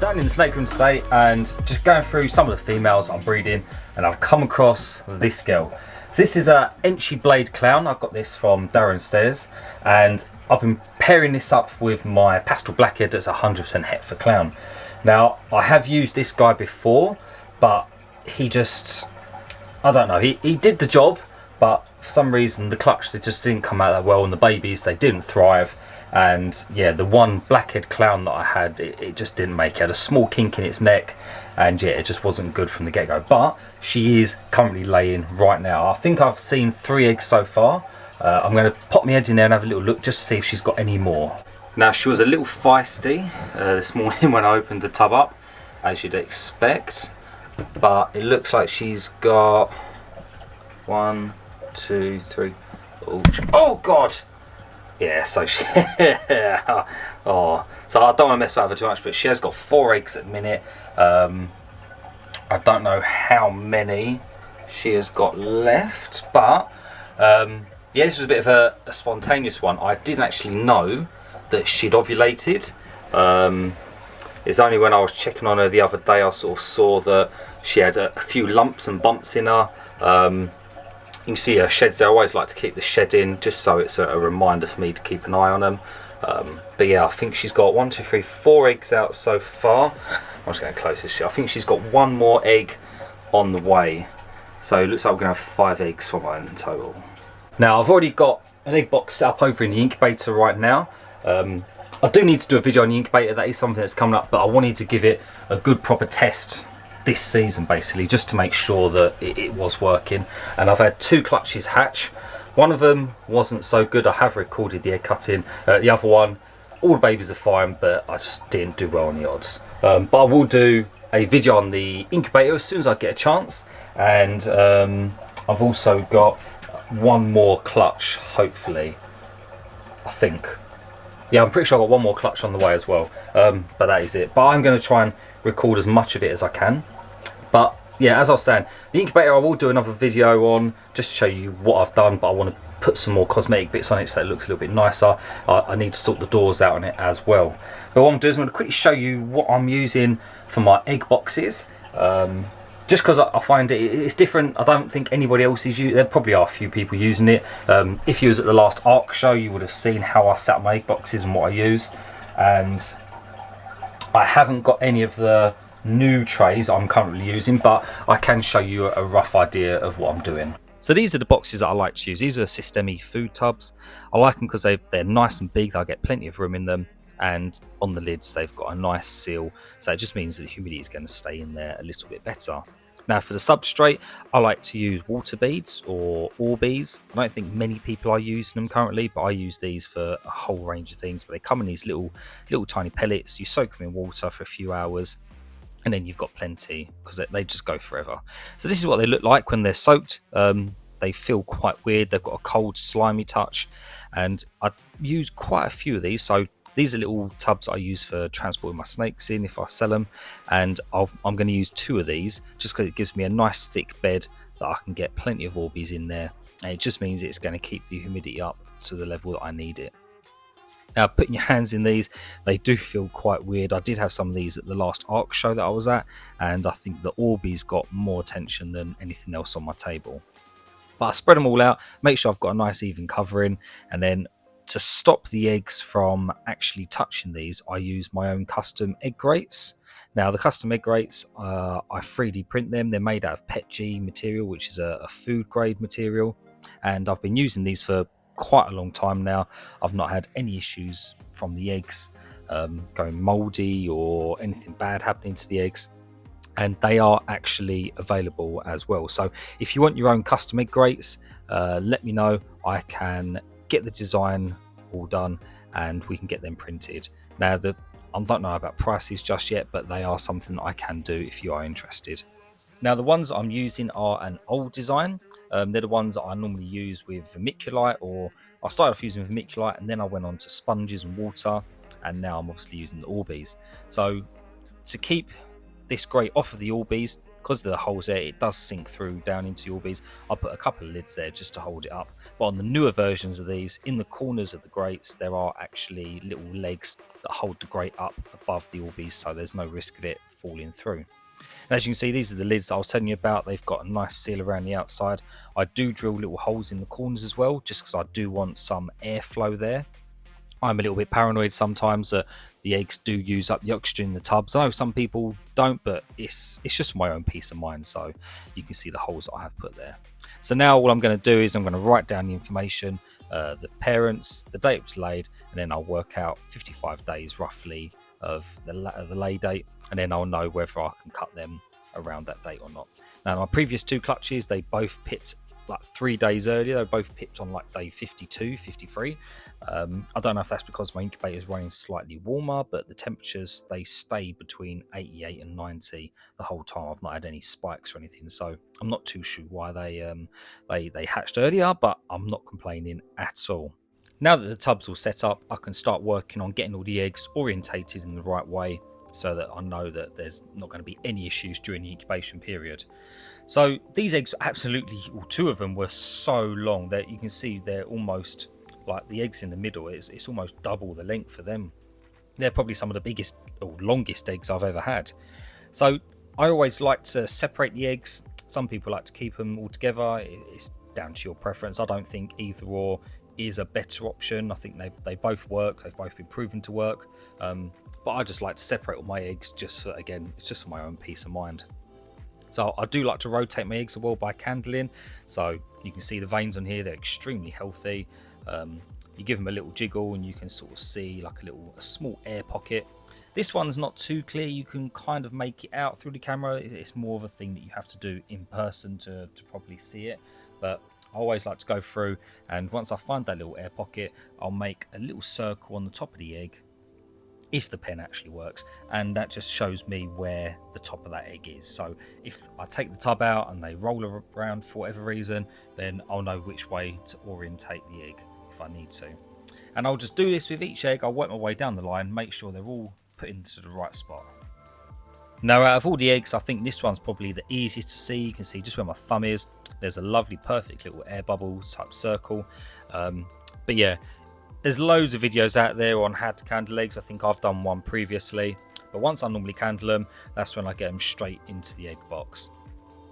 down in the snake room today and just going through some of the females I'm breeding, and I've come across this girl. So this is a Enchy Blade Clown. I got this from Darren Stairs, and I've been pairing this up with my pastel blackhead that's 100% het for clown. Now I have used this guy before, but he just, I don't know, he did the job, but for some reason the clutch, they just didn't come out that well, and the babies, they didn't thrive. And yeah, the one blackhead clown that I had, it just didn't make it. It had a small kink in its neck, and yeah, it just wasn't good from the get-go. But she is currently laying right now. I think I've seen 3 eggs so far. I'm going to pop my head in there and have a little look just to see if she's got any more. Now, she was a little feisty this morning when I opened the tub up, as you'd expect, but it looks like she's got 1, 2, 3. Oh God! Yeah, so she, oh, so I don't want to mess about her too much, but she has got 4 eggs at the minute. I don't know how many she has got left, but yeah, this was a bit of a spontaneous one. I didn't actually know that she'd ovulated. It's only when I was checking on her the other day I sort of saw that she had a few lumps and bumps in her. You can see her sheds there. I always like to keep the shed in just so it's a reminder for me to keep an eye on them. But yeah, I think she's got 1, 2, 3, 4 eggs out so far. I'm just going to close this shit. I think she's got 1 more egg on the way. So it looks like we're going to have 5 eggs from her in total. Now I've already got an egg box set up over in the incubator right now. I do need to do a video on the incubator. That is something that's coming up, but I wanted to give it a good proper test this season, basically, just to make sure that it was working. And I've had 2 clutches hatch. One of them wasn't so good. I have recorded the egg cutting. The other one, all the babies are fine, but I just didn't do well on the odds. But I will do a video on the incubator as soon as I get a chance. And I've also got 1 more clutch, hopefully, I think. Yeah, I'm pretty sure I've got 1 more clutch on the way as well. But that is it. But I'm going to try and record as much of it as I can. But yeah, as I was saying, the incubator I will do another video on, just to show you what I've done, but I want to put some more cosmetic bits on it so it looks a little bit nicer. I need to sort the doors out on it as well. But what I'm doing is I'm going to quickly show you what I'm using for my egg boxes. Just because I find it's different. I don't think anybody else is using it. There probably are a few people using it. If you was at the last ARC show, you would have seen how I set up my egg boxes and what I use. And I haven't got any of the new trays I'm currently using, but I can show you a rough idea of what I'm doing. So these are the boxes that I like to use. These are Systemi food tubs. I like them because they're nice and big. I get plenty of room in them, and on the lids they've got a nice seal, so it just means that the humidity is going to stay in there a little bit better. Now for the substrate, I like to use water beads or Orbeez. I don't think many people are using them currently, but I use these for a whole range of things. But they come in these little tiny pellets. You soak them in water for a few hours, and then you've got plenty, because they just go forever. So this is what they look like when they're soaked. They feel quite weird. They've got a cold, slimy touch, and I use quite a few of these. So these are little tubs I use for transporting my snakes in if I sell them, and I'm going to use 2 of these just because it gives me a nice thick bed that I can get plenty of Orbeez in there, and it just means it's going to keep the humidity up to the level that I need it. Now, putting your hands in these, they do feel quite weird. I did have some of these at the last ARC show that I was at, and I think the Orbeez got more attention than anything else on my table. But I spread them all out, make sure I've got a nice even covering, and then to stop the eggs from actually touching these, I use my own custom egg grates. Now the custom egg grates, I 3D print them. They're made out of PETG material, which is a food grade material, and I've been using these for quite a long time now. I've not had any issues from the eggs going mouldy or anything bad happening to the eggs, and they are actually available as well. So if you want your own custom egg grates, let me know. I can get the design all done and we can get them printed. Now I don't know about prices just yet, but they are something that I can do if you are interested. Now the ones I'm using are an old design. They're the ones that I normally use with vermiculite, or I started off using vermiculite and then I went on to sponges and water, and now I'm obviously using the Orbeez. So to keep this grate off of the Orbeez, because the holes there, it does sink through down into the Orbeez. I'll put a couple of lids there just to hold it up. But on the newer versions of these, in the corners of the grates, there are actually little legs that hold the grate up above the Orbeez, so there's no risk of it falling through. And as you can see, these are the lids I was telling you about. They've got a nice seal around the outside. I do drill little holes in the corners as well, just because I do want some airflow there. I'm a little bit paranoid sometimes that the eggs do use up the oxygen in the tubs. I know some people don't, but it's just for my own peace of mind. So you can see the holes that I have put there. So now all I'm going to do is I'm going to write down the information, the parents, the date it was laid, and then I'll work out 55 days roughly of the lay date, and then I'll know whether I can cut them around that date or not. Now my previous two clutches, they both pipped like 3 days earlier. They both pipped on like day 52, 53. I don't know if that's because my incubator is running slightly warmer, but the temperatures, they stay between 88 and 90 the whole time. I've not had any spikes or anything, so I'm not too sure why they hatched earlier, but I'm not complaining at all. Now that the tub's all set up, I can start working on getting all the eggs orientated in the right way so that I know that there's not going to be any issues during the incubation period. So these eggs, absolutely, well, 2 of them were so long that you can see they're almost like the eggs in the middle. It's almost double the length for them. They're probably some of the biggest or longest eggs I've ever had. So I always like to separate the eggs. Some people like to keep them all together. It's down to your preference. I don't think either or is a better option. I think they both work. They've both been proven to work. But I just like to separate all my eggs just for, again, it's just for my own peace of mind. So I do like to rotate my eggs as well by candling. So you can see the veins on here, they're extremely healthy. You give them a little jiggle and you can sort of see like a small air pocket. This one's not too clear. You can kind of make it out through the camera. It's more of a thing that you have to do in person to properly see it. But I always like to go through, and once I find that little air pocket, I'll make a little circle on the top of the egg, if the pen actually works, and that just shows me where the top of that egg is. So if I take the tub out and they roll around for whatever reason, then I'll know which way to orientate the egg if I need to. And I'll just do this with each egg. I'll work my way down the line, make sure they're all put into the right spot. Now, out of all the eggs, I think this one's probably the easiest to see. You can see just where my thumb is. There's a lovely, perfect little air bubbles type circle. But yeah, there's loads of videos out there on how to candle eggs. I think I've done one previously. But once I normally candle them, that's when I get them straight into the egg box.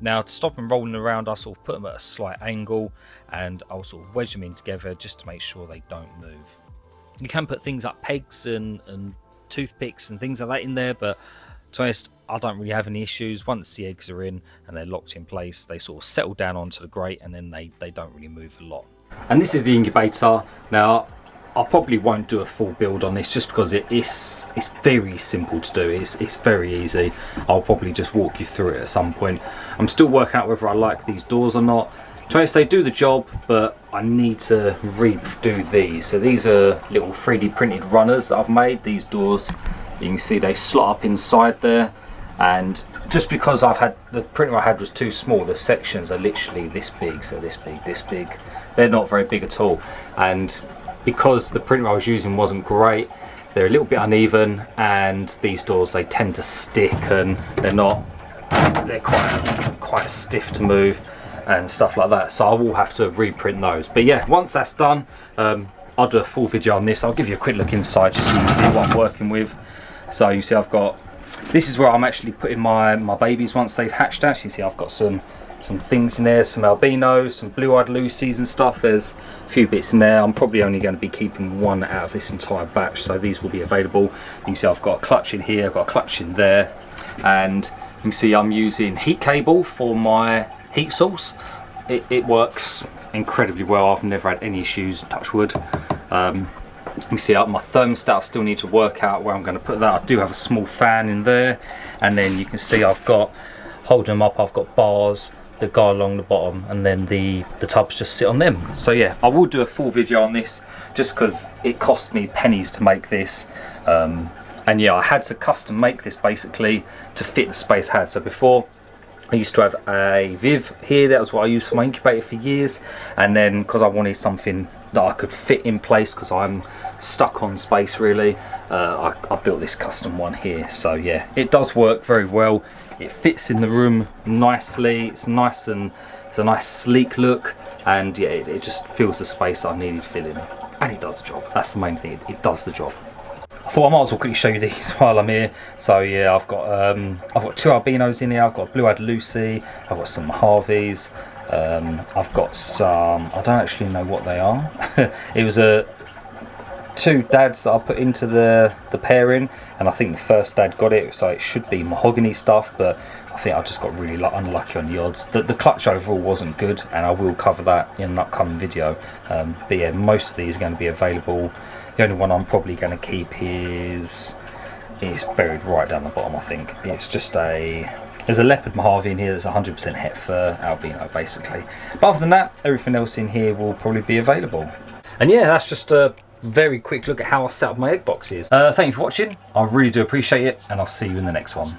Now, to stop them rolling around, I sort of put them at a slight angle, and I'll sort of wedge them in together just to make sure they don't move. You can put things like pegs and toothpicks and things like that in there, but to be honest, I don't really have any issues. Once the eggs are in and they're locked in place, they sort of settle down onto the grate, and then they don't really move a lot. And this is the incubator. Now, I probably won't do a full build on this just because it's very simple to do. It's very easy. I'll probably just walk you through it at some point. I'm still working out whether I like these doors or not. To be honest, they do the job, but I need to redo these. So these are little 3D printed runners that I've made. These doors, you can see they slot up inside there, and just because the printer I had was too small, the sections are literally this big, so this big, this big. They're not very big at all, and because the printer I was using wasn't great, they're a little bit uneven, and these doors, they tend to stick, and they're quite stiff to move and stuff like that. So I will have to reprint those. But yeah, once that's done, I'll do a full video on this. I'll give you a quick look inside just so you can see what I'm working with. So you see this is where I'm actually putting my babies once they've hatched out. So you see I've got some things in there, some albinos, some blue-eyed Lucies and stuff. There's a few bits in there. I'm probably only going to be keeping one out of this entire batch, so these will be available. You can see I've got a clutch in here, I've got a clutch in there, and you can see I'm using heat cable for my heat source. It works incredibly well. I've never had any issues, touch wood. You can see my thermostat, I still need to work out where I'm going to put that. I do have a small fan in there, and then you can see I've got, holding them up, I've got bars that go along the bottom, and then the tubs just sit on them. So yeah, I will do a full video on this just because it cost me pennies to make this. And yeah, I had to custom make this basically to fit the space I had. So before, I used to have a Viv here. That was what I used for my incubator for years, and then because I wanted something that I could fit in place because I'm stuck on space really, I built this custom one here. So yeah, it does work very well. it fits in the room nicely. It's nice and it's a nice sleek look, and yeah, it just fills the space that I needed filling, and it does the job. That's the main thing. It does the job. I thought I might as well quickly show you these while I'm here. So yeah, I've got two albinos in here. I've got Blue-eyed Lucy. I've got some Harveys. I've got some, I don't actually know what they are. It was two dads that I put into the pairing, and I think the first dad got it, so it should be mahogany stuff, but I think I just got really unlucky on the odds. The clutch overall wasn't good, and I will cover that in an upcoming video. But yeah, most of these are going to be available. The only one I'm probably going to keep is, it's buried right down the bottom, I think. It's just there's a leopard Mojave in here that's 100% het fur albino, basically. But other than that, everything else in here will probably be available. And yeah, that's just a very quick look at how I set up my egg boxes. Thank you for watching. I really do appreciate it, and I'll see you in the next one.